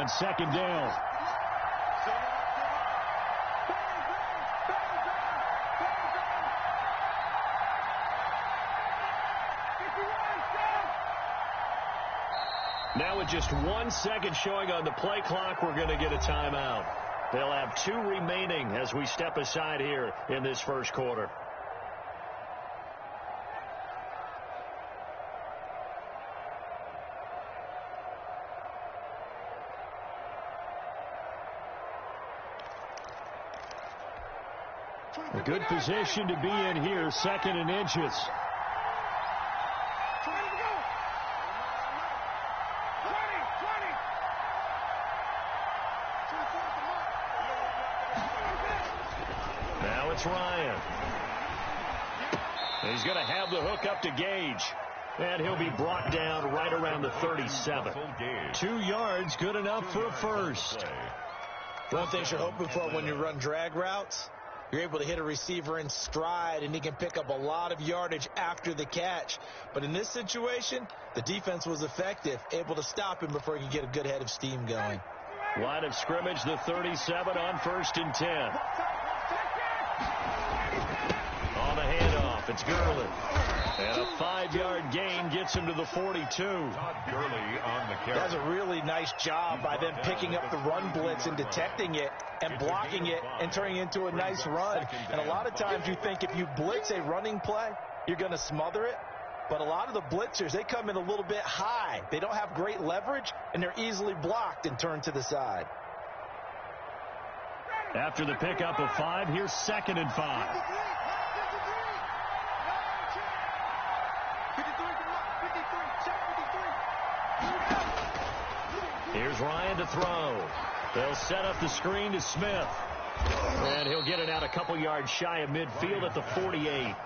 on second down. Now with just 1 second showing on the play clock, we're going to get a timeout. They'll have 2 remaining as we step aside here in this first quarter. A good position to be in here, 2nd and inches. Now it's Ryan. He's going to have the hook up to Gage. And he'll be brought down right around the 37. 2 yards, good enough for a first. One thing you're hoping for when you run drag routes, you're able to hit a receiver in stride, and he can pick up a lot of yardage after the catch. But in this situation, the defense was effective, able to stop him before he could get a good head of steam going. Line of scrimmage, the 37 on 1st and 10. On the handoff, it's Gurley. And a 5-yard gain gets him to the 42. Todd Gurley on the carry. That's a really nice job by them picking up the run blitz and detecting it and blocking it and turning it into a nice run. And a lot of times you think if you blitz a running play, you're going to smother it. But a lot of the blitzers, they come in a little bit high. They don't have great leverage, and they're easily blocked and turned to the side. After the pickup of 5, here's 2nd and 5. Here's Ryan to throw. They'll set up the screen to Smith. And he'll get it out a couple yards shy of midfield at the 48.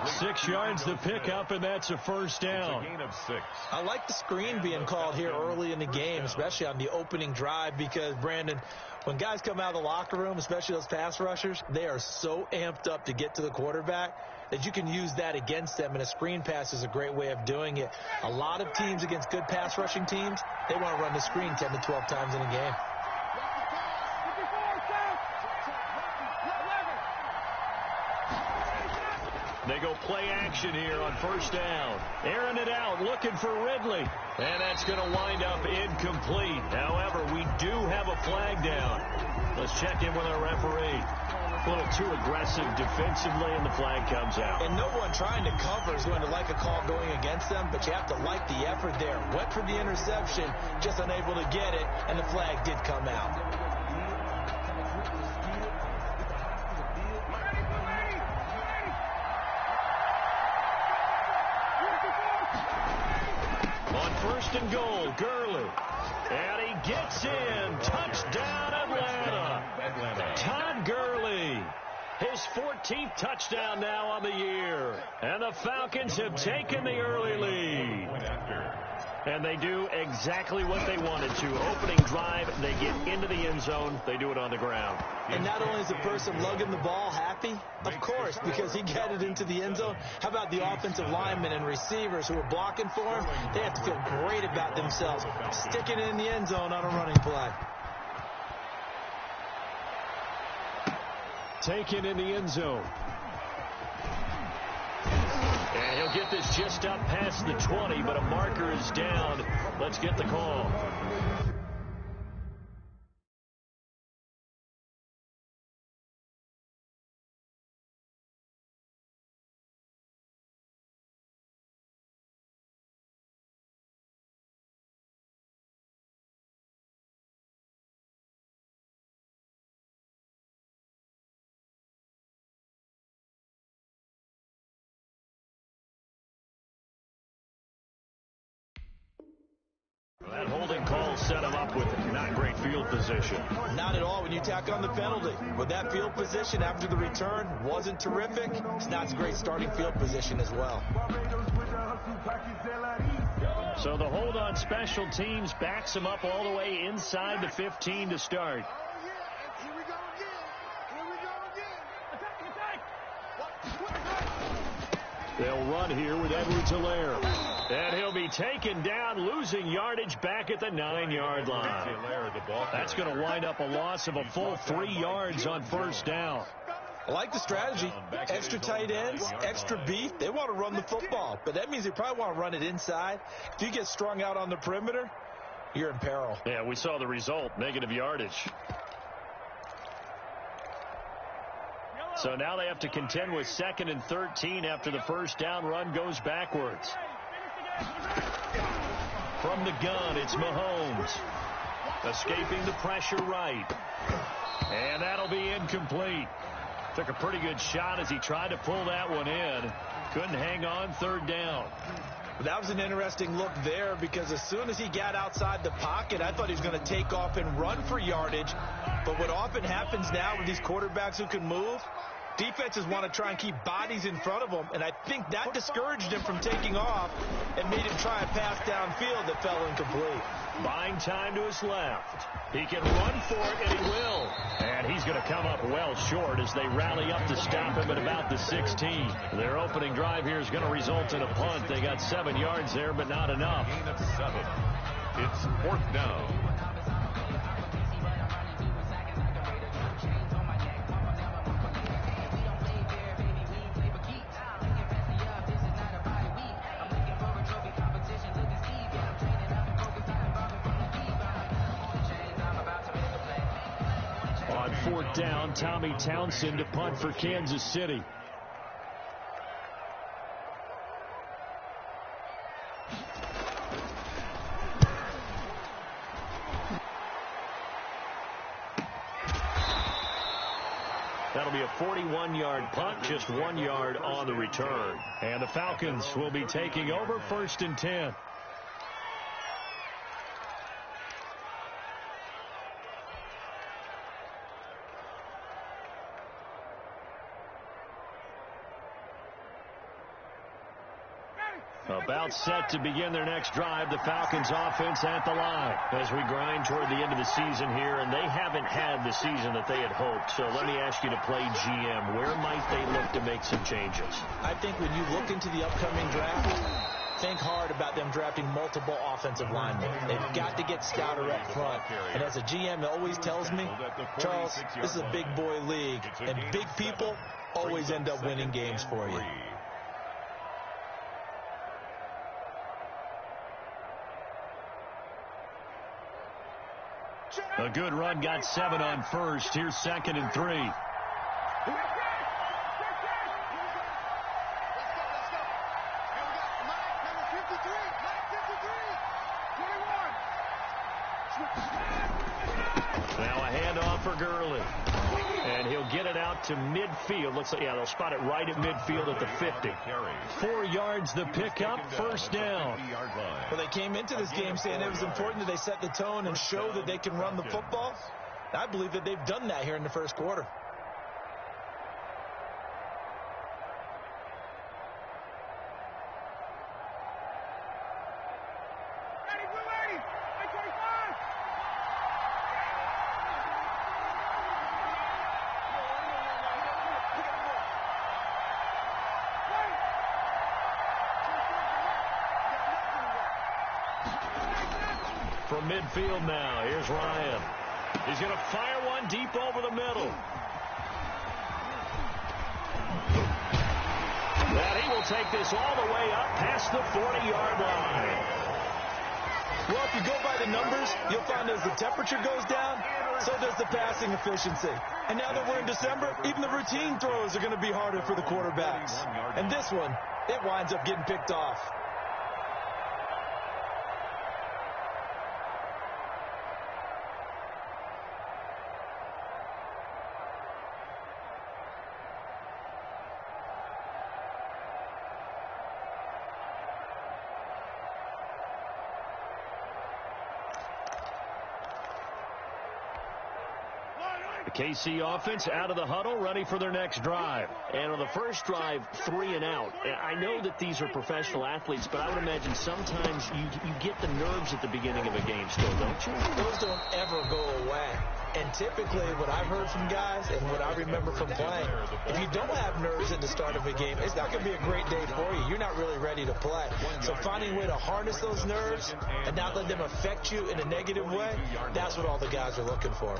6 yards to pick up, and that's a first down. It's a gain of 6. I like the screen being called here early in the game, especially on the opening drive, because, Brandon, when guys come out of the locker room, especially those pass rushers, they are so amped up to get to the quarterback that you can use that against them, and a screen pass is a great way of doing it. A lot of teams against good pass rushing teams, they want to run the screen 10 to 12 times in a game. They go play action here on 1st down. Airing it out, looking for Ridley. And that's going to wind up incomplete. However, we do have a flag down. Let's check in with our referee. A little too aggressive defensively, and the flag comes out. And no one trying to cover is going to like a call going against them, but you have to like the effort there. Went for the interception, just unable to get it, and the flag did come out. On 1st and goal, Gurley. And he gets in. Touchdown, Atlanta. Todd Gurley. His 14th touchdown now on the year. And the Falcons have taken the early lead. And they do exactly what they wanted to. Opening drive, they get into the end zone. They do it on the ground. And not only is the person lugging the ball happy, of course, because he got it into the end zone. How about the offensive linemen and receivers who are blocking for him? They have to feel great about themselves, sticking it in the end zone on a running play. Taken in the end zone. And he'll get this just up past the 20, but a marker is down. Let's get the call. That holding call set him up with not great field position. Not at all when you tack on the penalty. With that field position after the return wasn't terrific, it's not a great starting field position as well. So the hold on special teams backs him up all the way inside the 15 to start. They'll run here with Edwards-Helaire. And he'll be taken down, losing yardage back at the 9-yard line. That's going to wind up a loss of a full 3 yards on first down. I like the strategy. Extra tight ends, extra beef. They want to run the football, but that means they probably want to run it inside. If you get strung out on the perimeter, you're in peril. Yeah, we saw the result, negative yardage. So now they have to contend with 2nd and 13 after the first down run goes backwards. From the gun, it's Mahomes. Escaping the pressure right. And that'll be incomplete. Took a pretty good shot as he tried to pull that one in. Couldn't hang on, 3rd down. That was an interesting look there because as soon as he got outside the pocket, I thought he was going to take off and run for yardage. But what often happens now with these quarterbacks who can move, defenses want to try and keep bodies in front of them, and I think that discouraged him from taking off and made him try a pass downfield that fell incomplete. Buying time to his left. He can run for it, and he will. And he's going to come up well short as they rally up to stop him at about the 16. Their opening drive here is going to result in a punt. They got 7 yards there, but not enough. Gain of 7. It's 4th down. On 4th down, Tommy Townsend to punt for Kansas City. That'll be a 41-yard punt, just 1 yard on the return. And the Falcons will be taking over 1st and 10. About set to begin their next drive, the Falcons offense at the line as we grind toward the end of the season here, and they haven't had the season that they had hoped. So let me ask you to play GM. Where might they look to make some changes? I think when you look into the upcoming draft, think hard about them drafting multiple offensive linemen. They've got to get Scouter up front. And as a GM, it always tells me, Charles, this is a big boy league, and big people always end up winning games for you. A good run, got 7 on first. Here's 2nd and 3. Now a handoff for Gurley. And he'll get it out to midfield. Looks like, yeah, they'll spot it right at midfield at the 50. 4 yards the pickup, 1st down. Well, they came into this game saying it was important that they set the tone and show that they can run the football. I believe that they've done that here in the first quarter. From midfield now, here's Ryan. He's going to fire one deep over the middle. And he will take this all the way up past the 40-yard line. Well, if you go by the numbers, you'll find as the temperature goes down, so does the passing efficiency. And now that we're in December, even the routine throws are going to be harder for the quarterbacks. And this one, it winds up getting picked off. KC offense out of the huddle, ready for their next drive. And on the first drive, 3 and out. I know that these are professional athletes, but I would imagine sometimes you get the nerves at the beginning of a game still, don't you? Those don't ever go away. And typically what I've heard from guys and what I remember from playing, if you don't have nerves at the start of a game, it's not going to be a great day for you. You're not really ready to play. So finding a way to harness those nerves and not let them affect you in a negative way, that's what all the guys are looking for.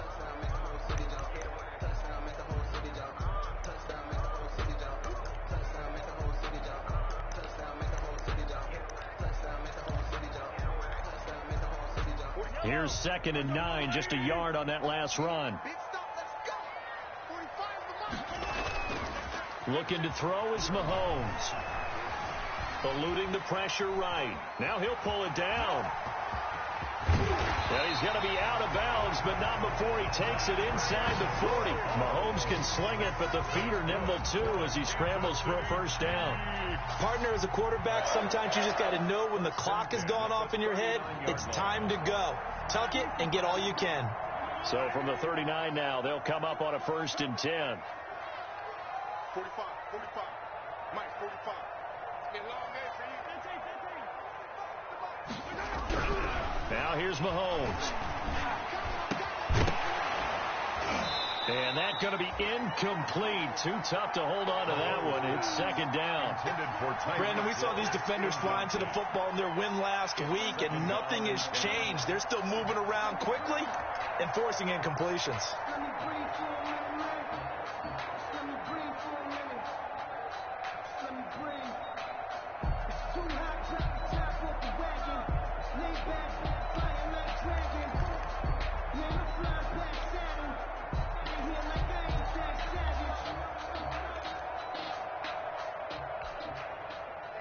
Here's 2nd and 9, just a yard on that last run. Looking to throw is Mahomes. Eluding the pressure right. Now he'll pull it down. And he's going to be out of bounds, but not before he takes it inside the 40. Mahomes can sling it, but the feet are nimble too as he scrambles for a first down. Partner, as a quarterback, sometimes you just got to know when the clock has gone off in your head, it's time to go. Tuck it and get all you can. So from the 39 now, they'll come up on a 1st and 10. 45, Mike, 45. Get long there for you. Now here's Mahomes. And that's going to be incomplete. Too tough to hold on to that one. It's 2nd down. Brandon, we saw these defenders flying to the football in their win last week, and nothing has changed. They're still moving around quickly and forcing incompletions.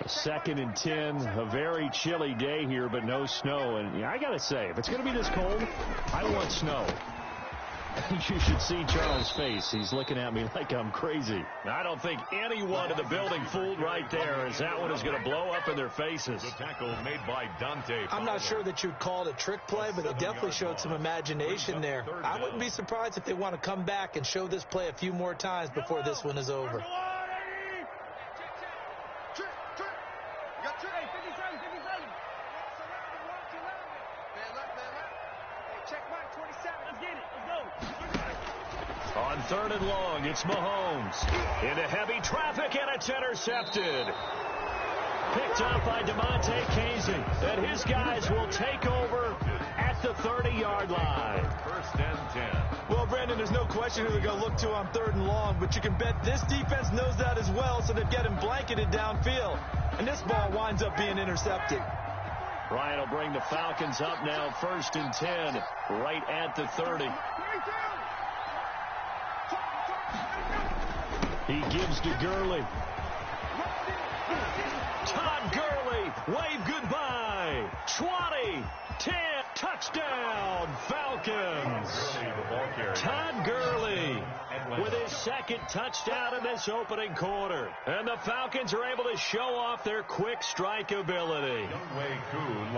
Second and 10, a very chilly day here, but no snow. And I got to say, if it's going to be this cold, I want snow. You should see Charles' face. He's looking at me like I'm crazy. I don't think anyone in the building fooled right there, as that one is going to blow up in their faces. The tackle made by Dante. I'm not sure that you'd call it a trick play, but they definitely showed some imagination there. I wouldn't be surprised if they want to come back and show this play a few more times before this one is over. On 3rd and long, it's Mahomes. Into heavy traffic, and it's intercepted. Picked up by DeMonte Casey. And his guys will take over at the 30-yard line. 1st and 10. Well, Brandon, there's no question who they're going to look to on 3rd and long, but you can bet this defense knows that as well, so they've got him blanketed downfield. And this ball winds up being intercepted. Ryan will bring the Falcons up now, 1st and 10, right at the 30. He gives to Gurley. Todd Gurley, wave goodbye. 20, 10, touchdown, Falcons. Todd Gurley with his 2nd touchdown in this opening quarter. And the Falcons are able to show off their quick strike ability.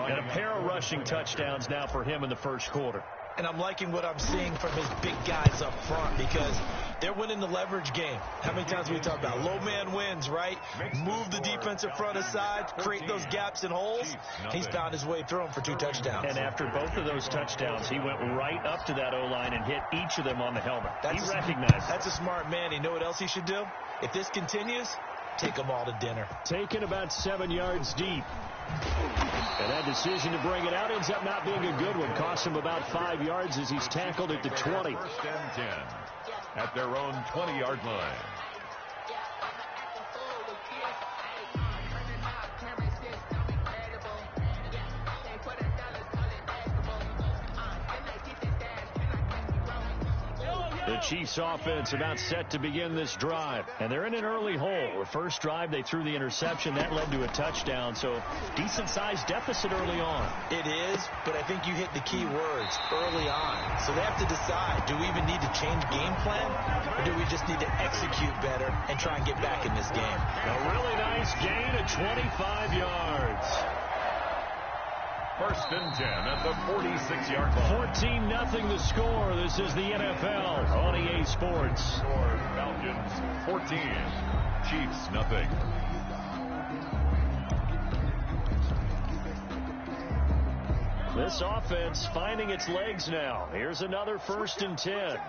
And a pair of rushing touchdowns now for him in the 1st quarter. And I'm liking what I'm seeing from his big guys up front because they're winning the leverage game. How many times we talk about low man wins, right? Move the defensive front aside, create those gaps and holes. He's found his way through them for 2 touchdowns. And after both of those touchdowns, he went right up to that O-line and hit each of them on the helmet. He recognized. That's a smart man. You know what else he should do? If this continues, take them all to dinner. Taken about 7 yards deep. And that decision to bring it out ends up not being a good one. Cost him about 5 yards as he's tackled at the 20. 1st and 10 at their own 20-yard line. The Chiefs offense about set to begin this drive. And they're in an early hole. The first drive, they threw the interception. That led to a touchdown. So decent-sized deficit early on. It is, but I think you hit the key words, early on. So they have to decide, do we even need to change game plan? Or do we just need to execute better and try and get back in this game? A really nice gain of 25 yards. 1st and 10 at the 46-yard line. 14-0 the score. This is the NFL on EA Sports. Falcons 14, Chiefs nothing. This offense finding its legs now. Here's another 1st and 10.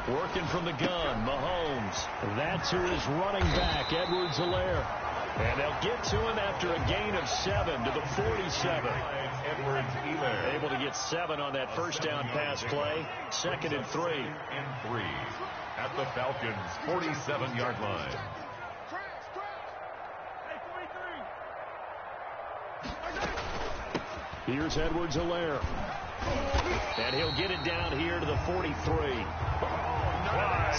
Working from the gun, Mahomes. That's who is running back, Edwards-Helaire. And they'll get to him after a gain of 7 to the 47. Edwards-Helaire. Able to get 7 on that first down pass play. 2nd and 3. At the Falcons' 47-yard line. Here's Edwards-Helaire. And he'll get it down here to the 43.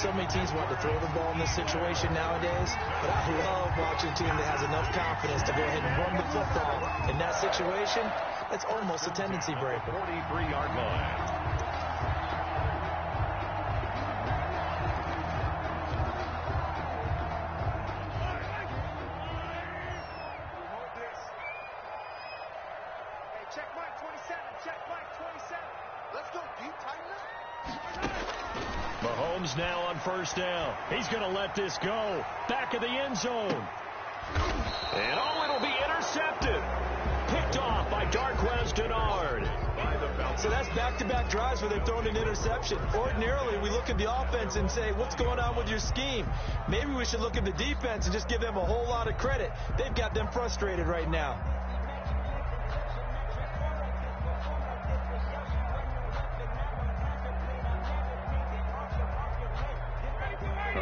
So many teams want to throw the ball in this situation nowadays, but I love watching a team that has enough confidence to go ahead and run the football. In that situation, it's almost a tendency breaker. 43-yard line. Check Mike 27. Check Mike 27. Let's go deep, tighten up. Mahomes now on 1st down. He's going to let this go. Back of the end zone. And it'll be intercepted. Picked off by Darqueze Dennard. So that's back-to-back drives where they've thrown an interception. Ordinarily, we look at the offense and say, what's going on with your scheme? Maybe we should look at the defense and just give them a whole lot of credit. They've got them frustrated right now.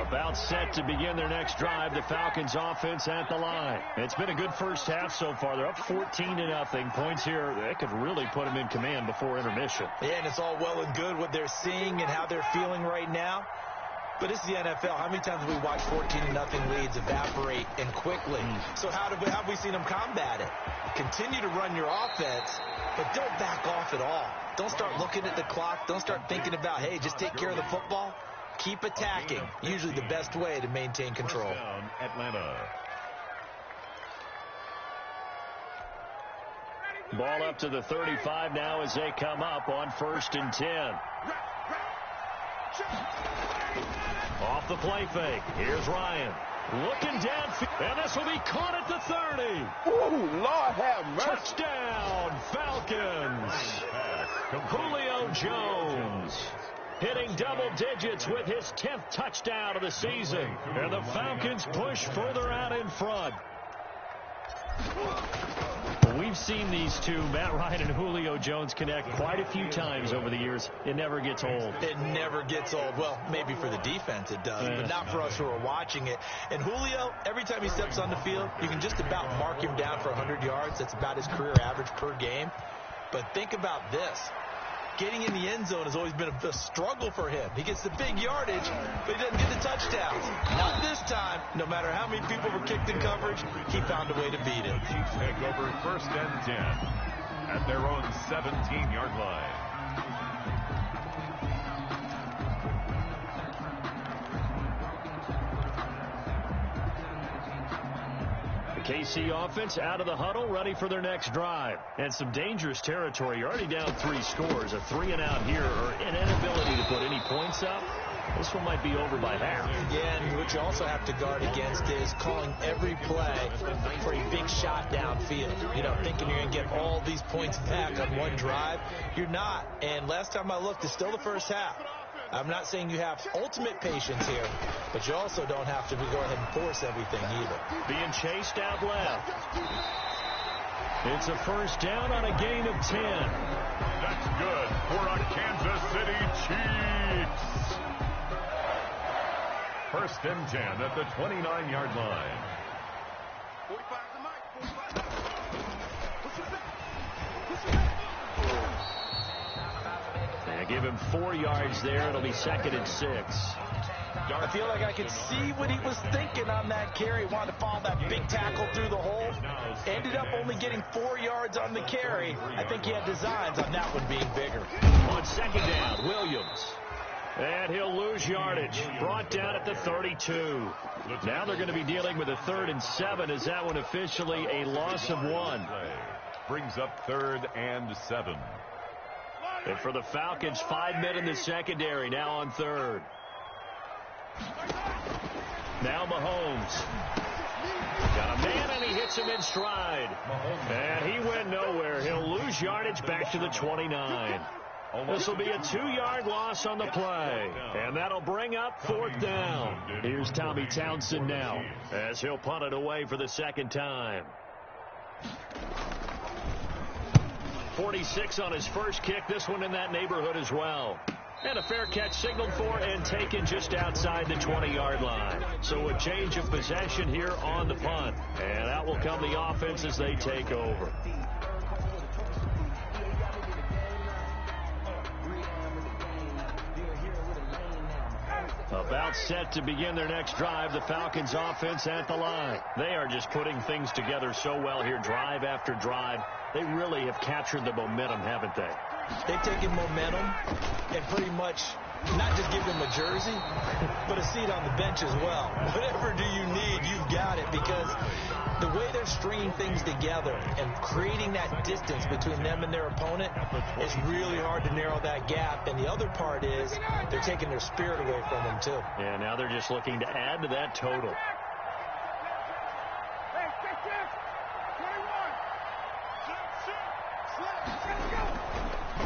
About set to begin their next drive. The Falcons offense at the line. It's been a good first half so far. They're up 14-0. Points here, they could really put them in command before intermission. Yeah, and it's all well and good what they're seeing and how they're feeling right now. But it's the NFL. How many times have we watched 14-0 leads evaporate and quickly? So how have we seen them combat it? Continue to run your offense, but don't back off at all. Don't start looking at the clock. Don't start thinking about, hey, just take care of the football. Keep attacking. Usually the best way to maintain control. Down, Atlanta. Ball up to the 35 now as they come up on 1st and 10. Off the play fake. Here's Ryan. Looking downfield. And this will be caught at the 30. Ooh, Lord have mercy. Touchdown, Falcons. Julio Jones hitting double digits with his 10th touchdown of the season. And the Falcons push further out in front. We've seen these two, Matt Ryan and Julio Jones, connect quite a few times over the years. It never gets old. It never gets old. Well, maybe for the defense it does, but not for us who are watching it. And Julio, every time he steps on the field, you can just about mark him down for 100 yards. That's about his career average per game. But think about this. Getting in the end zone has always been a struggle for him. He gets the big yardage, but he doesn't get the touchdowns. Not this time. No matter how many people were kicked in coverage, he found a way to beat it. Chiefs take over 1st and 10 at their own 17-yard line. KC offense out of the huddle, ready for their next drive. And some dangerous territory. You're already down 3 scores. A 3-and-out here, or an inability to put any points up. This one might be over by half. Yeah, and what you also have to guard against is calling every play for a big shot downfield. You know, thinking you're going to get all these points back on one drive. You're not. And last time I looked, it's still the first half. I'm not saying you have ultimate patience here, but you also don't have to go ahead and force everything either. Being chased out left. It's a 1st down on a gain of 10. That's good for a Kansas City Chiefs. 1st and 10 at the 29-yard line. 45 to Mike. 45. Push it back. Push it back. Give him 4 yards there. It'll be 2nd and 6. I feel like I could see what he was thinking on that carry. Wanted to follow that big tackle through the hole. Ended up only getting 4 yards on the carry. I think he had designs on that one being bigger. On 2nd down, Williams. And he'll lose yardage. Brought down at the 32. Now they're going to be dealing with a 3rd and 7. Is that one officially a loss of 1? Brings up 3rd and 7. And for the Falcons, 5 men in the secondary, now on 3rd. Now Mahomes. Got a man, and he hits him in stride. And he went nowhere. He'll lose yardage back to the 29. This will be a 2-yard loss on the play. And that'll bring up 4th down. Here's Tommy Townsend now as he'll punt it away for the second time. 46 on his first kick. This one in that neighborhood as well. And a fair catch signaled for and taken just outside the 20-yard line. So a change of possession here on the punt. And out will come the offense as they take over. About set to begin their next drive, the Falcons offense at the line. They are just putting things together so well here, drive after drive. They really have captured the momentum, haven't they? They've taken momentum and pretty much not just give them a jersey, but a seat on the bench as well. Whatever do you need, you've got it, because the way they're stringing things together and creating that distance between them and their opponent is really hard to narrow that gap. And the other part is they're taking their spirit away from them, too. Yeah, now they're just looking to add to that total.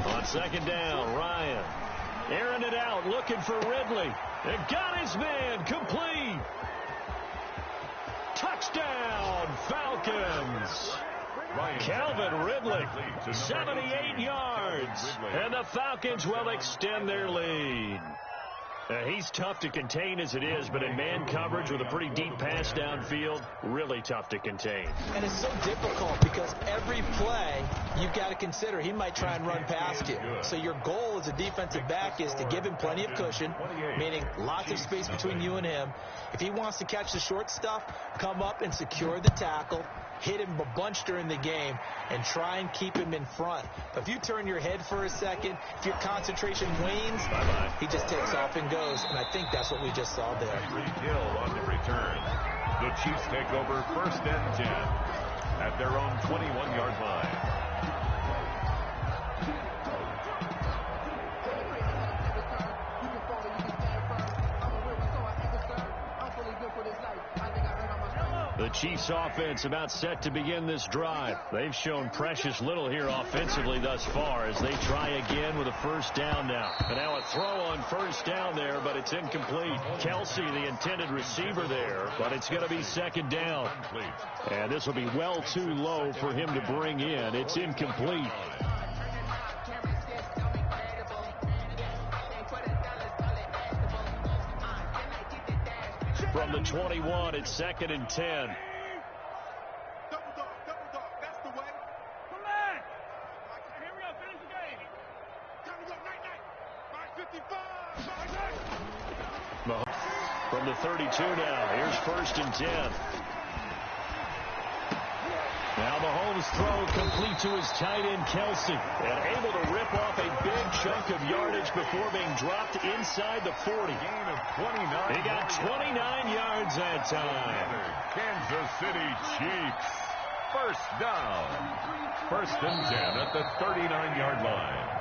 On second down, Ryan airing it out, looking for Ridley. And got his man, complete. Touchdown, Falcons. Calvin Ridley, 78 yards. And the Falcons will extend their lead. He's tough to contain as it is, but in man coverage with a pretty deep pass downfield, really tough to contain. And it's so difficult because every play you've got to consider he might try and run past you. So your goal as a defensive back is to give him plenty of cushion, meaning lots of space between you and him. If he wants to catch the short stuff, come up and secure the tackle, hit him a bunch during the game, and try and keep him in front. But if you turn your head for a second, if your concentration wanes, he just takes off and goes. And I think that's what we just saw there. Hill on the return. The Chiefs take over 1st and 10 at their own 21-yard line. The Chiefs offense about set to begin this drive. They've shown precious little here offensively thus far as they try again with a 1st down now. And now a throw on 1st down there, but it's incomplete. Kelsey, the intended receiver there, but it's going to be 2nd down. And this will be well too low for him to bring in. It's incomplete. From the 21, it's 2nd and 10. Double dog. That's the way. Come on. Here we go. Finish the game. Time to go. Night. 5:55. From the 32 now, here's 1st and 10. Now Mahomes' throw complete to his tight end, Kelsey, and able to rip off a big chunk of yardage before being dropped inside the 40. Gain of 29. He got 29 yards that time. Kansas City Chiefs. 1st down. 1st and 10 at the 39-yard line.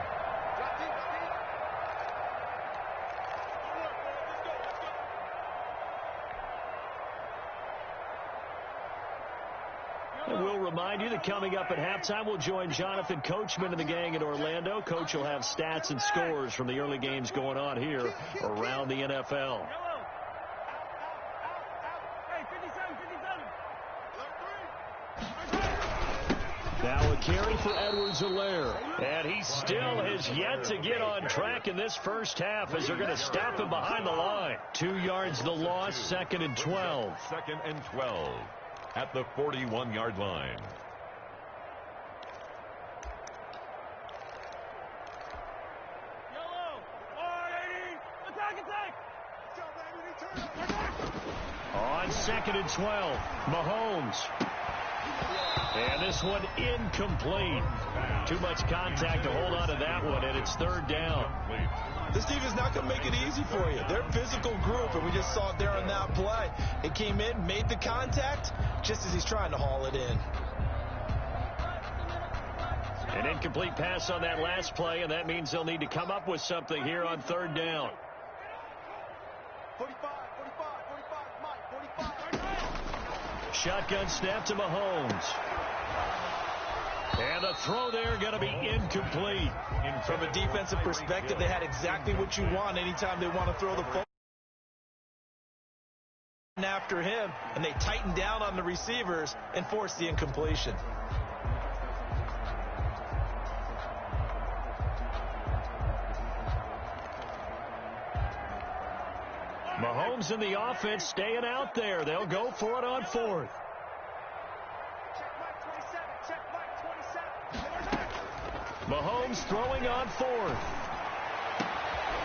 And we'll remind you that coming up at halftime, we'll join Jonathan Coachman and the gang in Orlando. Coach will have stats and scores from the early games going on here around the NFL. Now a carry for Edwards-Helaire. And he still has yet to get on track in this first half as they're going to stop him behind the line. 2 yards the loss, 2nd and 12. 2nd and 12 at the 41-yard line. On 2nd and 12, Mahomes. And this one incomplete. Too much contact to hold on to that one, and it's 3rd down. This team is not going to make it easy for you. They're a physical group, and we just saw it there on that play. It came in, made the contact, just as he's trying to haul it in. An incomplete pass on that last play, and that means they'll need to come up with something here on 3rd down. 45, Mike, 45. shotgun snap to Mahomes. And the throw there going to be incomplete. From a defensive perspective, they had exactly what you want anytime they want to throw the football after him, and they tightened down on the receivers and forced the incompletion. Mahomes and the offense staying out there. They'll go for it on fourth. Mahomes throwing on fourth.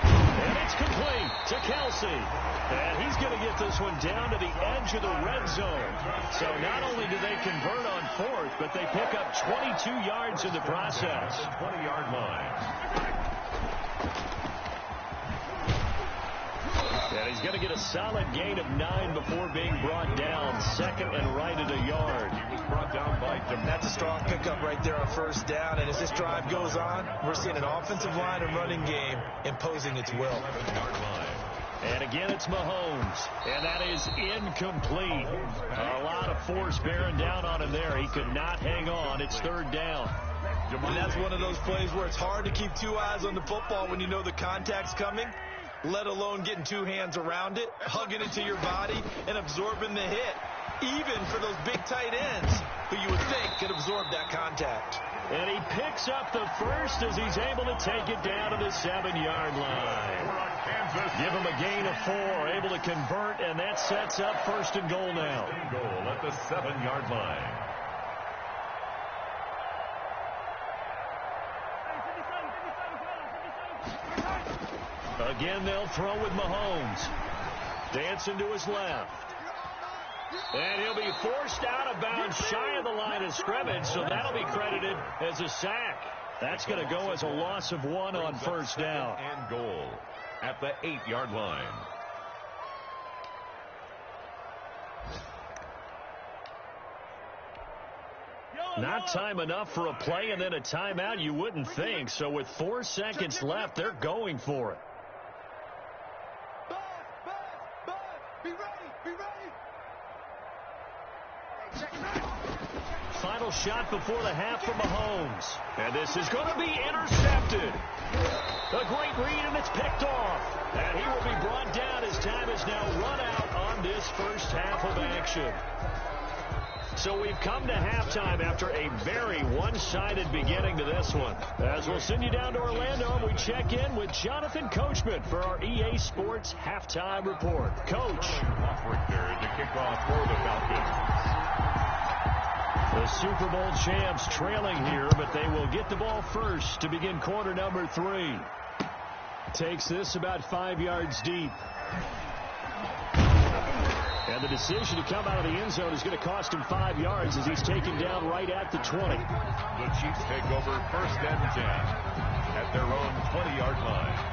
And it's complete to Kelsey. And he's going to get this one down to the edge of the red zone. So not only do they convert on fourth, but they pick up 22 yards in the process. 20-yard line. And he's going to get a solid gain of 9 before being brought down. Second and right at a yard. He was brought down by That's a strong pickup right there on first down. And as this drive goes on, we're seeing an offensive line and running game imposing its will. 7-yard line. And again, it's Mahomes. And that is incomplete. A lot of force bearing down on him there. He could not hang on. It's third down. And that's one of those plays where it's hard to keep two eyes on the football when you know the contact's coming, let alone getting two hands around it, hugging it to your body, and absorbing the hit, even for those big tight ends who you would think could absorb that contact. And he picks up the first as he's able to take it down to the 7-yard line. Give him a gain of 4, able to convert, and that sets up first and goal now. Goal at the 7-yard line. Again, they'll throw with Mahomes. Dancing to his left. And he'll be forced out of bounds shy of the line of scrimmage, so that'll be credited as a sack. That's going to go as a loss of 1 on first down. And goal at the 8-yard line. Not time enough for a play and then a timeout, you wouldn't think. So with 4 seconds left, they're going for it. Be ready. Final shot before the half from Mahomes. And this is going to be intercepted. A great read, and it's picked off. And he will be brought down as time is now run out on this first half of action. So we've come to halftime after a very one-sided beginning to this one. As we'll send you down to Orlando, we check in with Jonathan Coachman for our EA Sports Halftime Report. Coach. Richter to kick off for the Falcons. The Super Bowl champs trailing here, but they will get the ball first to begin quarter number 3. Takes this about 5 yards deep. And the decision to come out of the end zone is going to cost him 5 yards as he's taken down right at the 20. The Chiefs take over first and 10 at their own 20-yard line.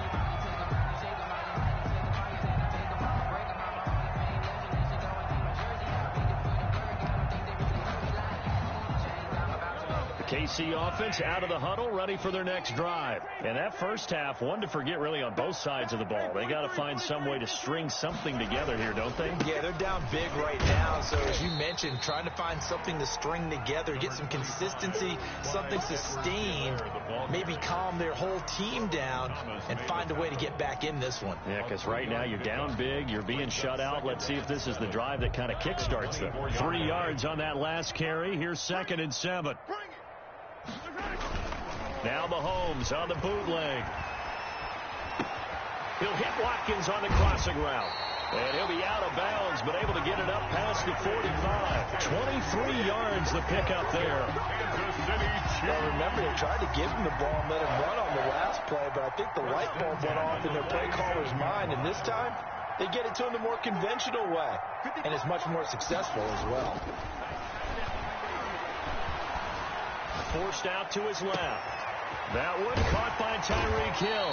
KC offense out of the huddle, ready for their next drive. And that first half, one to forget really on both sides of the ball. They got to find some way to string something together here, don't they? Yeah, they're down big right now. So as you mentioned, trying to find something to string together, get some consistency, something sustained, maybe calm their whole team down and find a way to get back in this one. Yeah, because right now you're down big, you're being shut out. Let's see if this is the drive that kind of kickstarts them. 3 yards on that last carry. Here's 2nd and 7. Now Mahomes on the bootleg. He'll hit Watkins on the crossing route. And he'll be out of bounds, but able to get it up past the 45. 23 yards the pickup there. Well, remember, they tried to give him the ball and let him run on the last play, but I think the light bulb went off in their play caller's mind, and this time they get it to him the more conventional way, and it's much more successful as well. Forced out to his left. That one caught by Tyreek Hill.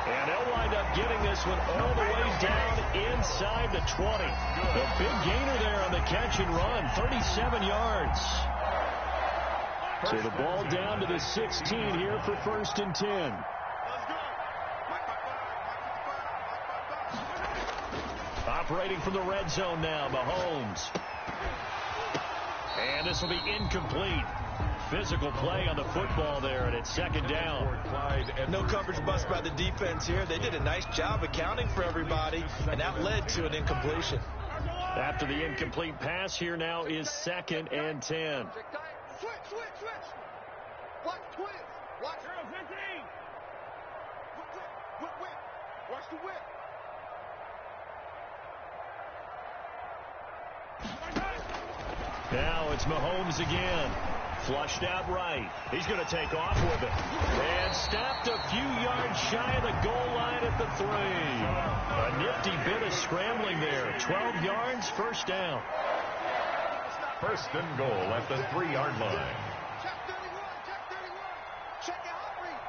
And they'll wind up getting this one all the way down inside the 20. The big gainer there on the catch and run, 37 yards. So the ball down to the 16 here for 1st and 10. Operating from the red zone now, Mahomes. And this will be incomplete. Physical play on the football there, and it's second down. No coverage bust by the defense here. They did a nice job accounting for everybody, and that led to an incompletion. After the incomplete pass, here now is 2nd and 10. Switch. Watch twins. Watch 15. Whip. Watch the whip. Now it's Mahomes again. Flushed out right. He's going to take off with it. And stopped a few yards shy of the goal line at the 3. A nifty bit of scrambling there. 12 yards, first down. First and goal at the 3-yard line. Check 31. Check your heart rate.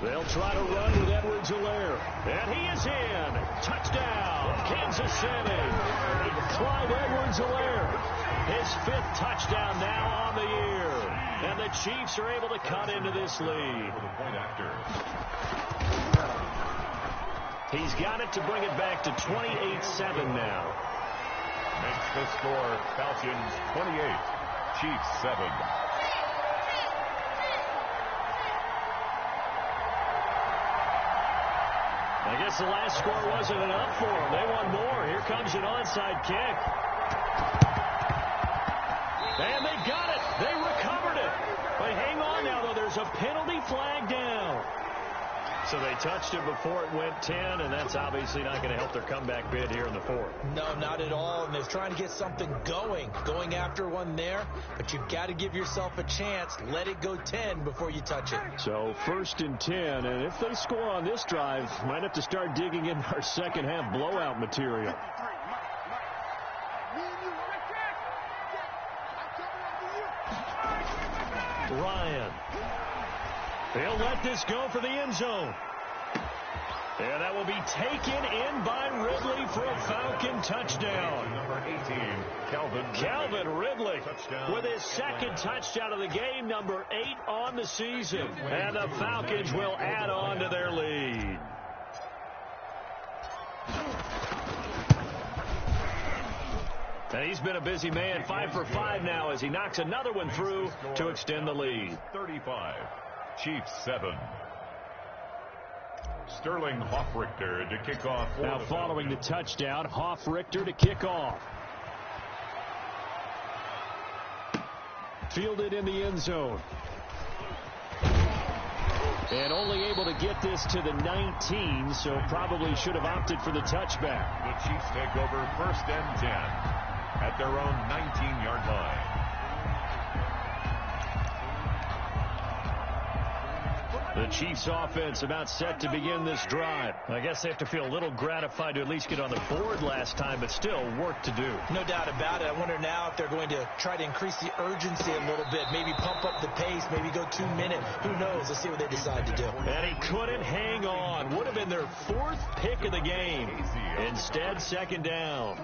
They'll try to run with Edwards-Helaire. And he is in. Touchdown, Kansas City. Clyde Edwards-Helaire. His 5th touchdown now on the year. And the Chiefs are able to cut into this lead. For the point after. He's got it to bring it back to 28-7 now. Makes the score Falcons 28, Chiefs 7. I guess the last score wasn't enough for them. They want more. Here comes an onside kick. And they got it. They recovered it. But hang on now, though. There's a penalty flag down. So they touched it before it went 10, and that's obviously not going to help their comeback bid here in the 4th. No, not at all. And they're trying to get something going after one there. But you've got to give yourself a chance. Let it go 10 before you touch it. So 1st and 10, and if they score on this drive, might have to start digging in our second half blowout material. Ryan. They'll let this go for the end zone. And that will be taken in by Ridley for a Falcon touchdown. Number 18, Calvin Ridley with his 2nd touchdown of the game, number 8 on the season. And the Falcons will add on to their lead. And he's been a busy man, 5 for 5 now as he knocks another one through to extend the lead. 35, Chiefs 7. Sterling Hoffrichter to kick off. Now following the touchdown, Hoffrichter to kick off. Fielded in the end zone. And only able to get this to the 19, so probably should have opted for the touchback. The Chiefs take over 1st and 10 at their own 19-yard line. The Chiefs offense about set to begin this drive. I guess they have to feel a little gratified to at least get on the board last time, but still work to do. No doubt about it. I wonder now if they're going to try to increase the urgency a little bit, maybe pump up the pace, maybe go 2 minutes. Who knows? Let's see what they decide to do. And he couldn't hang on. Would have been their 4th pick of the game. Instead, 2nd down.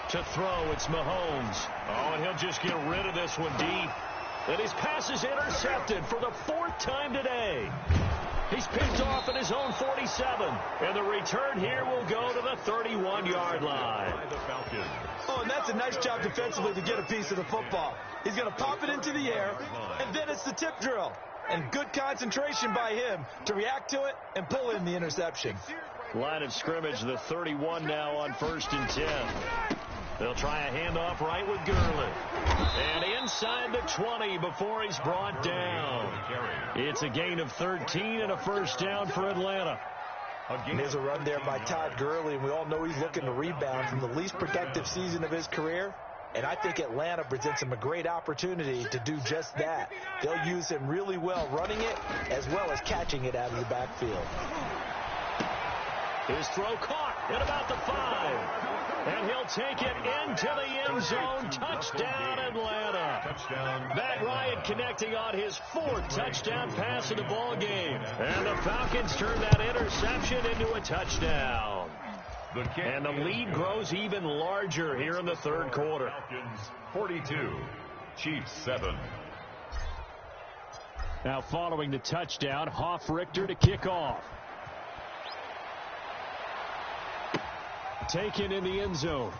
To throw, it's Mahomes. Oh, and he'll just get rid of this one deep. And his pass is intercepted for the 4th time today. He's picked off at his own 47. And the return here will go to the 31-yard line. Oh, and that's a nice job defensively to get a piece of the football. He's going to pop it into the air, and then it's the tip drill. And good concentration by him to react to it and pull in the interception. Line of scrimmage, the 31 now on 1st and 10. They'll try a handoff right with Gurley. And inside the 20 before he's brought down. It's a gain of 13 and a first down for Atlanta. And there's a run there by Todd Gurley, and we all know he's looking to rebound from the least productive season of his career. And I think Atlanta presents him a great opportunity to do just that. They'll use him really well running it as well as catching it out of the backfield. His throw caught at about the 5. And he'll take it into the end zone. Touchdown, Atlanta. Matt Ryan connecting on his 4th touchdown pass of the ball game. And the Falcons turn that interception into a touchdown. And the lead grows even larger here in the 3rd quarter. Falcons 42, Chiefs 7. Now following the touchdown, Richter to kick off. Taken in the end zone.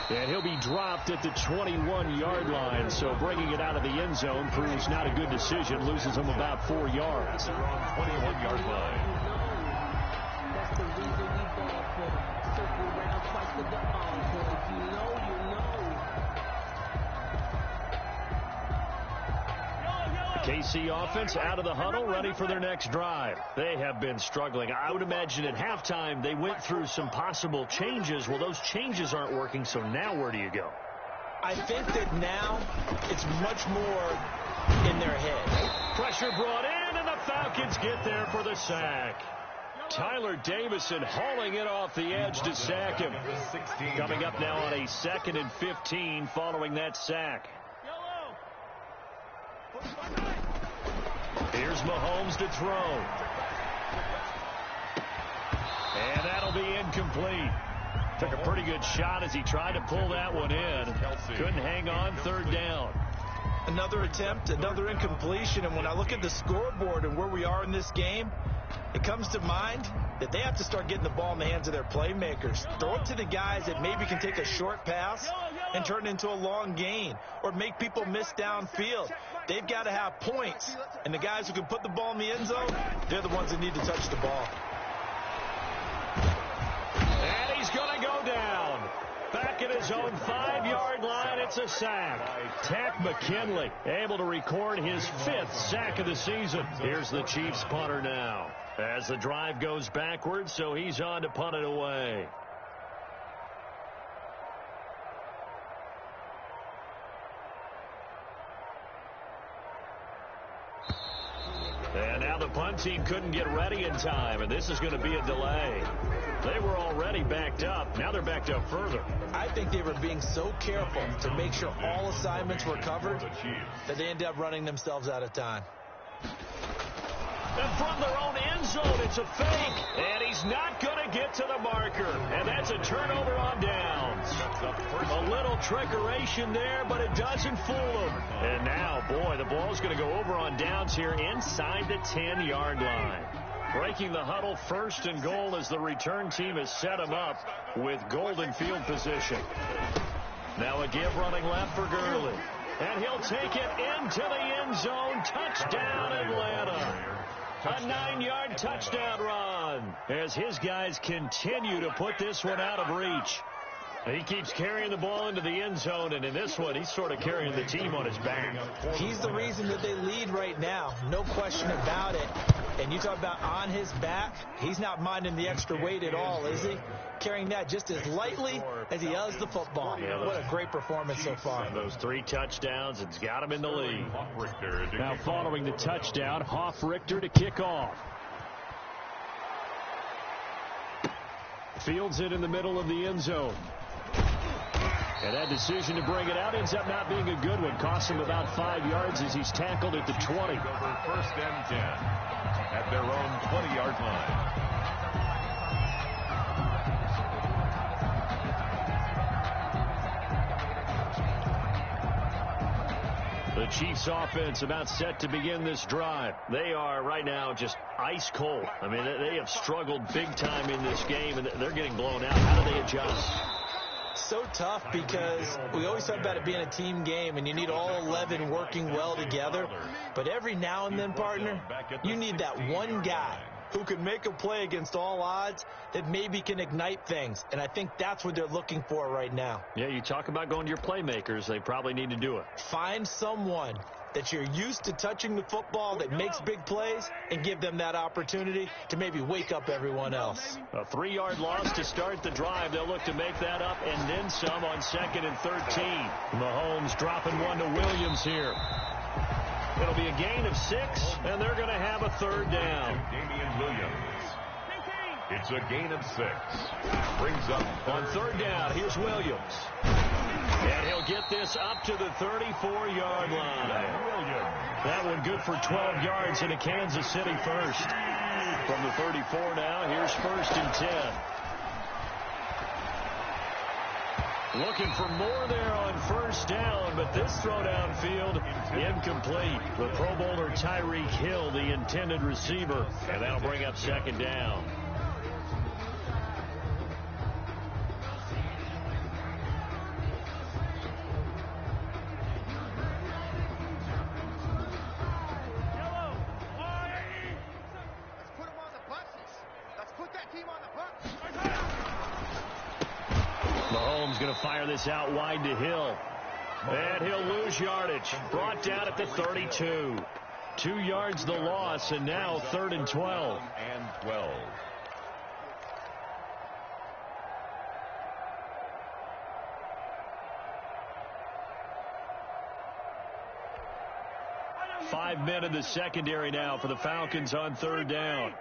And he'll be dropped at the 21-yard line, so bringing it out of the end zone proves not a good decision, loses him about 4 yards. They're on 21-yard line. That's the reason we ball for them. Circle around twice with the encore. You know. KC offense out of the huddle, ready for their next drive. They have been struggling. I would imagine at halftime they went through some possible changes. Well, those changes aren't working, so now where do you go? I think that now it's much more in their head. Pressure brought in, and the Falcons get there for the sack. Tyler Davison hauling it off the edge to sack him. Coming up now on a 2nd and 15 following that sack. Here's Mahomes to throw. And that'll be incomplete. Took a pretty good shot as he tried to pull that one in. Couldn't hang on, 3rd down. Another attempt, another incompletion, and when I look at the scoreboard and where we are in this game, it comes to mind that they have to start getting the ball in the hands of their playmakers. Throw it to the guys that maybe can take a short pass and turn it into a long gain or make people miss downfield. They've got to have points, and the guys who can put the ball in the end zone, they're the ones that need to touch the ball. And he's going to go down. Back at his own 5-yard line, it's a sack. Takk McKinley able to record his 5th sack of the season. Here's the Chiefs punter now as the drive goes backwards, so he's on to punt it away. And now the punt team couldn't get ready in time, and this is going to be a delay. They were already backed up. Now they're backed up further. I think they were being so careful to make sure all assignments were covered that they ended up running themselves out of time. And from their own end zone, it's a fake. And he's not going to get to the marker. And that's a turnover on downs. A little trickeration there, but it doesn't fool him. And now, boy, the ball's going to go over on downs here inside the 10-yard line. Breaking the huddle, 1st and goal as the return team has set him up with golden field position. Now a give running left for Gurley. And he'll take it into the end zone. Touchdown, Atlanta. A 9-yard touchdown run as his guys continue to put this one out of reach. He keeps carrying the ball into the end zone, and in this one, he's sort of carrying the team on his back. He's the reason that they lead right now. No question about it. And you talk about on his back, he's not minding the extra weight at all, is he? Carrying that just as lightly as he does the football. What a great performance so far. Those 3 touchdowns, it's got him in the lead. Now following the touchdown, Richter to kick off. Fields it in the middle of the end zone. And that decision to bring it out ends up not being a good one. Costs him about 5 yards as he's tackled at the 20. Over 1st and 10 at their own 20-yard line. The Chiefs offense about set to begin this drive. They are right now just ice cold. I mean, they have struggled big time in this game, and they're getting blown out. How do they adjust? So tough because we always talk about it being a team game and you need all 11 working well together. But every now and then, partner, you need that one guy who can make a play against all odds that maybe can ignite things. And I think that's what they're looking for right now. Yeah, you talk about going to your playmakers. They probably need to do it. Find someone that you're used to touching the football that makes big plays and give them that opportunity to maybe wake up everyone else. A 3-yard loss to start the drive. They'll look to make that up and then some on 2nd and 13. Mahomes dropping one to Williams here. It'll be a gain of 6, and they're going to have a 3rd down. Damian Williams. It's a gain of 6. Brings up on 3rd down. Here's Williams. And he'll get this up to the 34-yard line. That one good for 12 yards in a Kansas City first. From the 34 now, here's 1st and 10. Looking for more there on first down, but this throw downfield incomplete. With Pro Bowler Tyreek Hill, the intended receiver, and that'll bring up second down. Mahomes going to fire this out wide to Hill. And he'll lose yardage. Brought down at the 32. 2 yards the loss, and now 3rd and 12. And 12. Five men in the secondary now for the Falcons on 3rd down.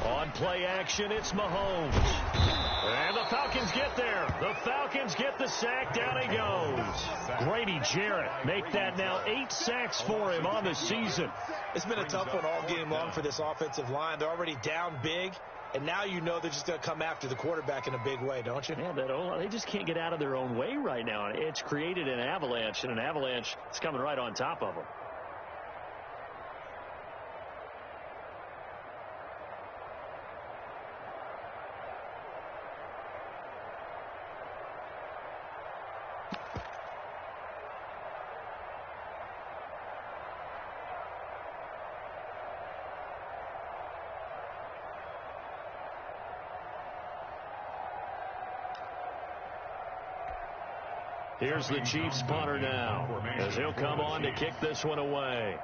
On play action, it's Mahomes. And the Falcons get there. The Falcons get the sack. Down he goes. Grady Jarrett make that now 8 sacks for him on the season. It's been a tough one all game long for this offensive line. They're already down big, and now you know they're just going to come after the quarterback in a big way, don't you? Yeah, they just can't get out of their own way right now. It's created an avalanche, and an avalanche is coming right on top of them. Here's the Chiefs punter now, as he'll come on to kick this one away.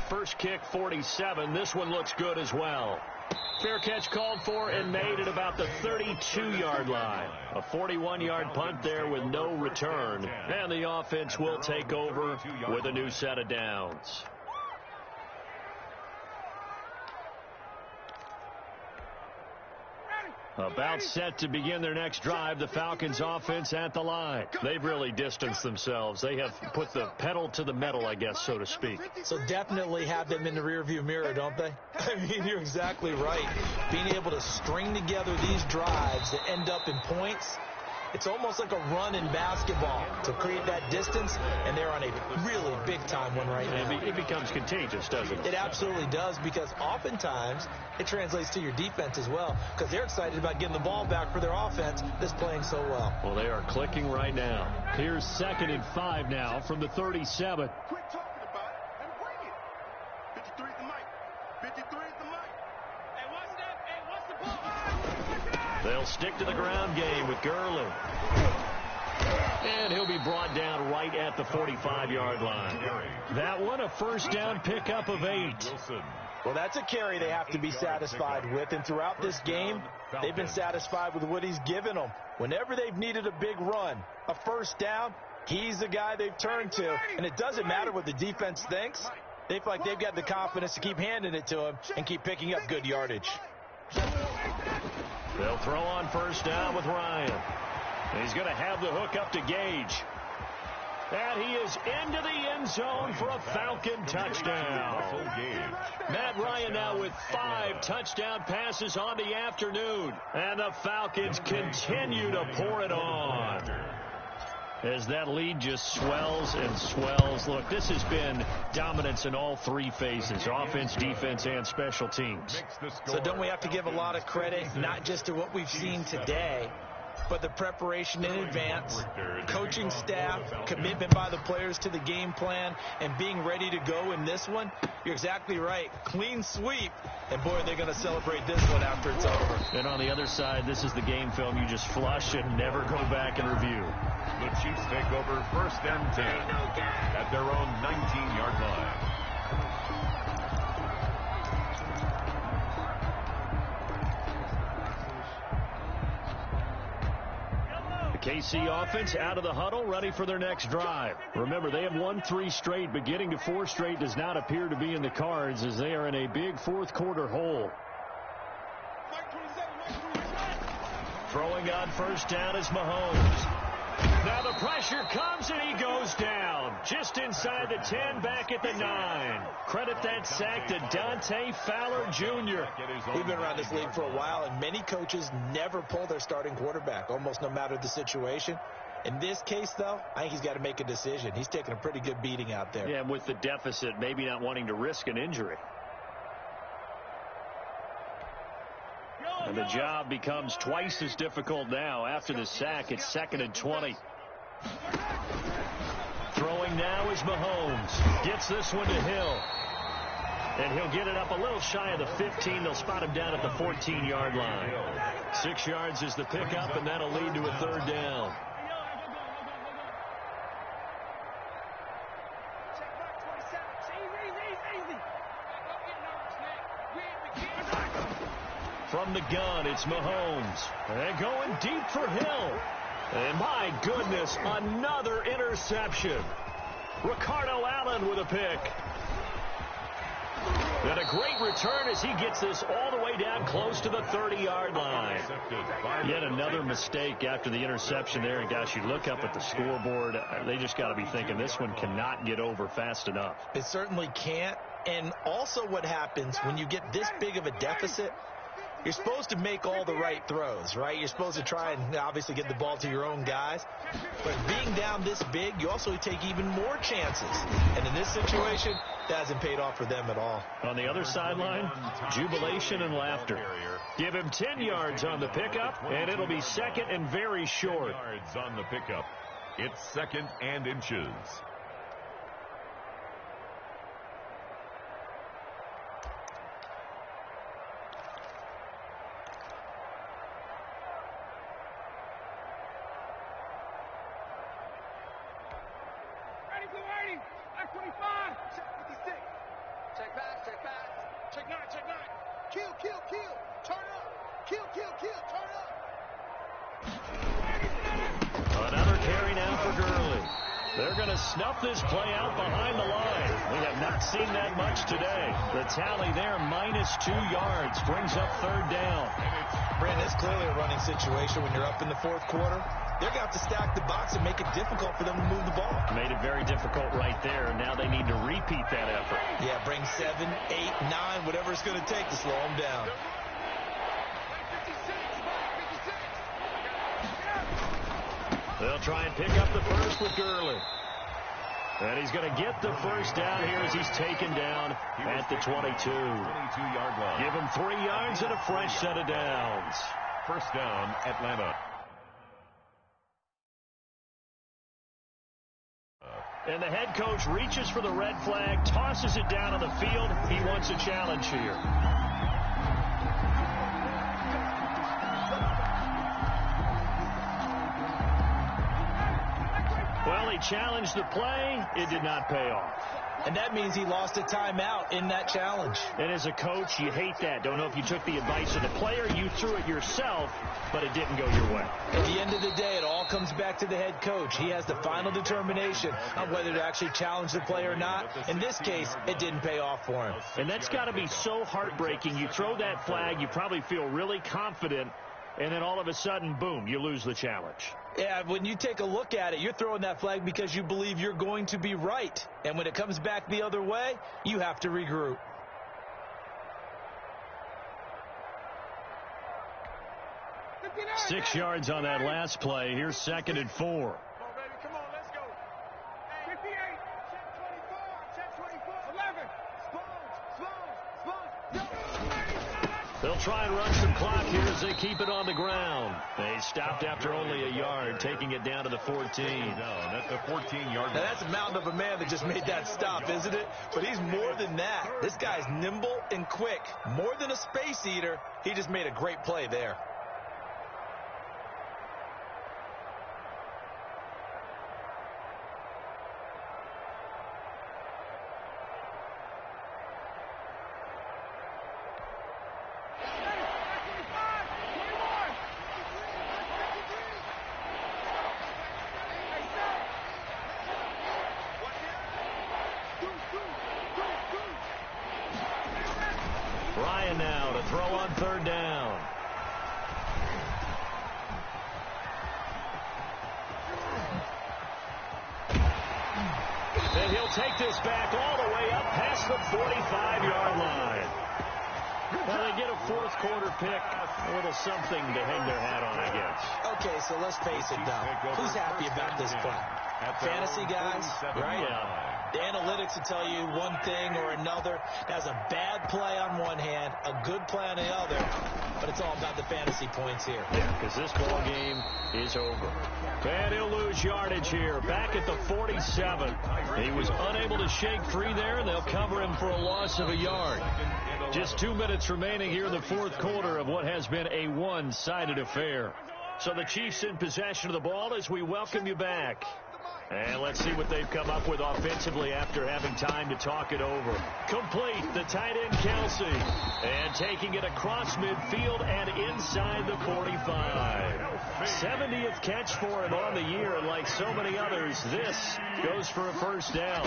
First kick, 47. This one looks good as well. Fair catch called for and made at about the 32-yard line. A 41-yard punt there with no return. And the offense will take over with a new set of downs. About set to begin their next drive, the Falcons offense at the line. They've really distanced themselves. They have put the pedal to the metal, I guess, so to speak. So definitely have them in the rearview mirror, don't they? I mean, you're exactly right. Being able to string together these drives that end up in points, it's almost like a run in basketball to create that distance, and they're on a really big-time one right now. It becomes contagious, doesn't it? It absolutely does, because oftentimes it translates to your defense as well, because they're excited about getting the ball back for their offense that's playing so well. Well, they are clicking right now. Here's 2nd and 5 now from the 37. Quit talking about it and bring it. 53 is the mic. 53 is the mic. Hey, what's that? Hey, what's the ball? They'll stick to the ground game with Gurley. And he'll be brought down right at the 45-yard line. That one, a first down pickup of 8. Well, that's a carry they have to be satisfied with, and throughout this game, they've been satisfied with what he's given them. Whenever they've needed a big run, a first down, he's the guy they've turned to, and it doesn't matter what the defense thinks. They feel like they've got the confidence to keep handing it to him and keep picking up good yardage. They'll throw on first down with Ryan. And he's going to have the hook up to Gage. And he is into the end zone for a Falcon touchdown. Matt Ryan now with 5 touchdown passes on the afternoon. And the Falcons continue to pour it on, as that lead just swells and swells. Look, this has been dominance in all 3 phases, offense, defense, and special teams. So don't we have to give a lot of credit, not just to what we've seen today, but the preparation in advance, coaching staff, commitment by the players to the game plan, and being ready to go in this one? You're exactly right. Clean sweep. And, boy, they're going to celebrate this one after it's over. And on the other side, this is the game film you just flush and never go back and review. The Chiefs take over 1st and 10 at their own 19-yard line. KC offense out of the huddle, ready for their next drive. Remember, they have won 3 straight, but getting to 4 straight does not appear to be in the cards, as they are in a big 4th quarter hole. Throwing on first down is Mahomes. Now the pressure comes, and he goes down. Just inside the 10, back at the 9. Credit that sack to Dante Fowler Jr. We've been around this league for a while, and many coaches never pull their starting quarterback, almost no matter the situation. In this case, though, I think he's got to make a decision. He's taking a pretty good beating out there. Yeah, with the deficit, maybe not wanting to risk an injury. And the job becomes twice as difficult now after the sack. It's 2nd and 20. Throwing now is Mahomes. Gets this one to Hill. And he'll get it up a little shy of the 15. They'll spot him down at the 14-yard line. 6 yards is the pickup, and that'll lead to a 3rd down. From the gun, it's Mahomes. And going deep for Hill. And my goodness, another interception. Ricardo Allen with a pick. And a great return as he gets this all the way down close to the 30-yard line. Yet another mistake after the interception there. And gosh, you look up at the scoreboard, they just got to be thinking this one cannot get over fast enough. It certainly can't. And also what happens when you get this big of a deficit, you're supposed to make all the right throws, right? You're supposed to try and obviously get the ball to your own guys. But being down this big, you also take even more chances. And in this situation, that hasn't paid off for them at all. On the other sideline, jubilation and laughter. Give him 10 yards on the pickup, and it'll be 2nd and very short. 10 yards on the pickup. It's 2nd and inches. Another carry now for Gurley. They're going to snuff this play out behind the line. We have not seen that much today. The tally there, -2 yards, brings up 3rd down. Brandon, it's clearly a running situation when you're up in the 4th quarter. They're going to have to stack the box and make it difficult for them to move the ball. Made it very difficult right there. Now they need to repeat that effort. Yeah, bring 7, 8, 9, whatever it's going to take to slow them down. They'll try and pick up the first with Gurley. And he's going to get the first down here as he's taken down at the 22. 22-yard line. Give him 3 yards and a fresh set of downs. First down, Atlanta. And the head coach reaches for the red flag, tosses it down on the field. He wants a challenge here. Well, he challenged the play. It did not pay off. And that means he lost a timeout in that challenge. And as a coach, you hate that. Don't know if you took the advice of the player. You threw it yourself, but it didn't go your way. At the end of the day, it all comes back to the head coach. He has the final determination on whether to actually challenge the play or not. In this case, it didn't pay off for him. And that's got to be so heartbreaking. You throw that flag, you probably feel really confident, and then all of a sudden, boom, you lose the challenge. Yeah, when you take a look at it, you're throwing that flag because you believe you're going to be right. And when it comes back the other way, you have to regroup. Six yards on that last play. Here's 2nd and 4. Come on, baby. Come on, let's go. 58. Check 24. Check 24. 11. They'll try and run some clock here as they keep it on the ground. They stopped after only a yard, taking it down to the 14. Down at the 14-yard line. Now, that's a mountain of a man that just made that stop, isn't it? But he's more than that. This guy's nimble and quick. More than a space eater, he just made a great play there. Ryan now to throw on 3rd down. And he'll take this back all the way up past the 45-yard line. Well, they get a fourth quarter pick. A little something to hang their hat on, I guess. Okay, so let's face it, Doug. Who's happy about this play? Fantasy guys, right? Yeah. The analytics will tell you one thing or another. That's a bad play on one hand, a good play on the other, but it's all about the fantasy points here. Yeah, because this ball game is over. And he'll lose yardage here, back at the 47. He was unable to shake free there, and they'll cover him for a loss of a yard. Just 2 minutes remaining here in the fourth quarter of what has been a one-sided affair. So the Chiefs in possession of the ball as we welcome you back. And let's see what they've come up with offensively after having time to talk it over. Complete, the tight end Kelsey. And taking it across midfield and inside the 45. 70th catch for him on the year, and like so many others, this goes for a first down.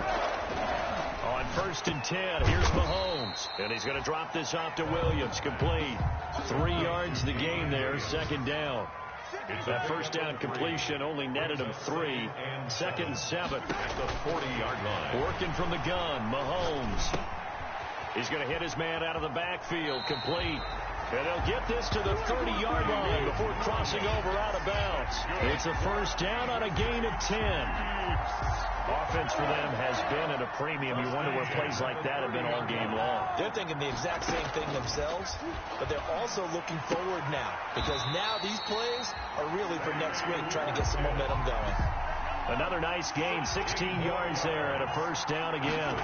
On 1st and 10, here's Mahomes. And he's going to drop this off to Williams. Complete. 3 yards the gain there, 2nd down. That first down completion only netted him 3. 2nd and 7 at the 40-yard line. Working from the gun, Mahomes. He's going to hit his man out of the backfield. Complete. And they'll get this to the 30-yard line before crossing over out of bounds. It's a first down on a gain of 10. Offense for them has been at a premium. You wonder where plays like that have been all game long. They're thinking the exact same thing themselves, but they're also looking forward now, because now these plays are really for next week, trying to get some momentum going. Another nice gain, 16 yards there, and a first down again.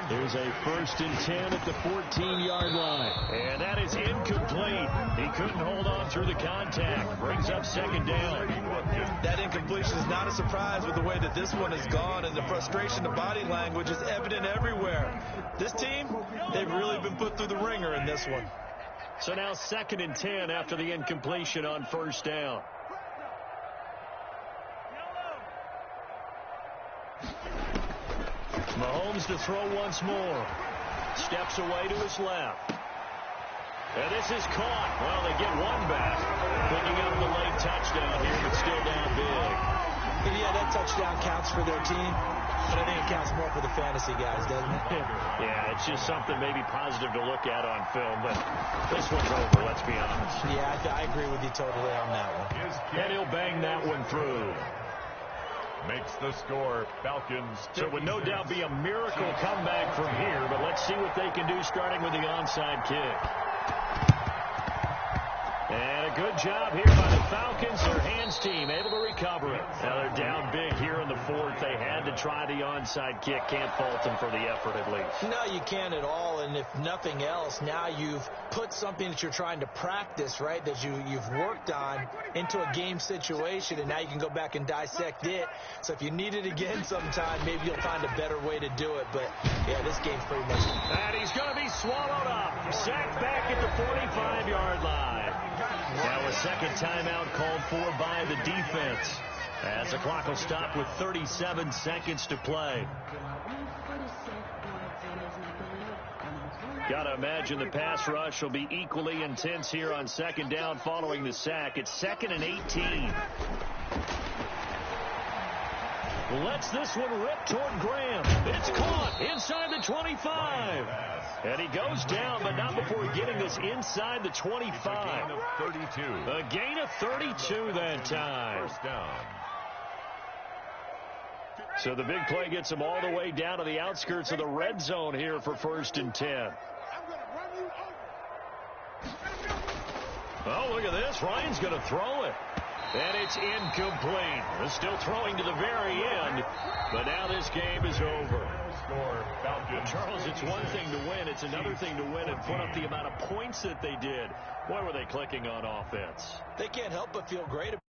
There's a 1st and 10 at the 14-yard line. And that is incomplete. He couldn't hold on through the contact. Brings up 2nd down. That incompletion is not a surprise with the way that this one has gone, and the frustration, the body language is evident everywhere. This team, they've really been put through the ringer in this one. So now 2nd and 10 after the incompletion on first down. Mahomes to throw once more. Steps away to his left. And this is caught. Well, they get one back. Picking up the late touchdown here, but still down big. And yeah, that touchdown counts for their team, but I think it counts more for the fantasy guys, doesn't it? Yeah, it's just something maybe positive to look at on film, but this one's over, let's be honest. Yeah, I agree with you totally on that one. And he'll bang that one through. Makes the score, Falcons. So it would no doubt be a miracle comeback from here, but let's see what they can do starting with the onside kick. And a good job here by the Falcons. Their hands team able to recover it. Now they're down big here in the fourth. They had to try the onside kick. Can't fault them for the effort at least. No, you can't at all. And if nothing else, now you've put something that you're trying to practice, right, that you've worked on into a game situation, and now you can go back and dissect it. So if you need it again sometime, maybe you'll find a better way to do it. But, yeah, this game's pretty much... And he's going to be swallowed up. Sacked back at the 45-yard line. Now a second timeout called for by the defense, as the clock will stop with 37 seconds to play. Got to imagine the pass rush will be equally intense here on 2nd down following the sack. It's 2nd and 18. Lets this one rip toward Graham. It's caught inside the 25. And he goes down, but not before getting this inside the 25. A gain of 32. A gain of 32 that time. First down. So the big play gets him all the way down to the outskirts of the red zone here for 1st and 10. Oh, look at this. Ryan's going to throw it. And it's incomplete. They're still throwing to the very end, but now this game is over. Charles, it's one thing to win. It's another thing to win and put up the amount of points that they did. Boy, were they clicking on offense. They can't help but feel great about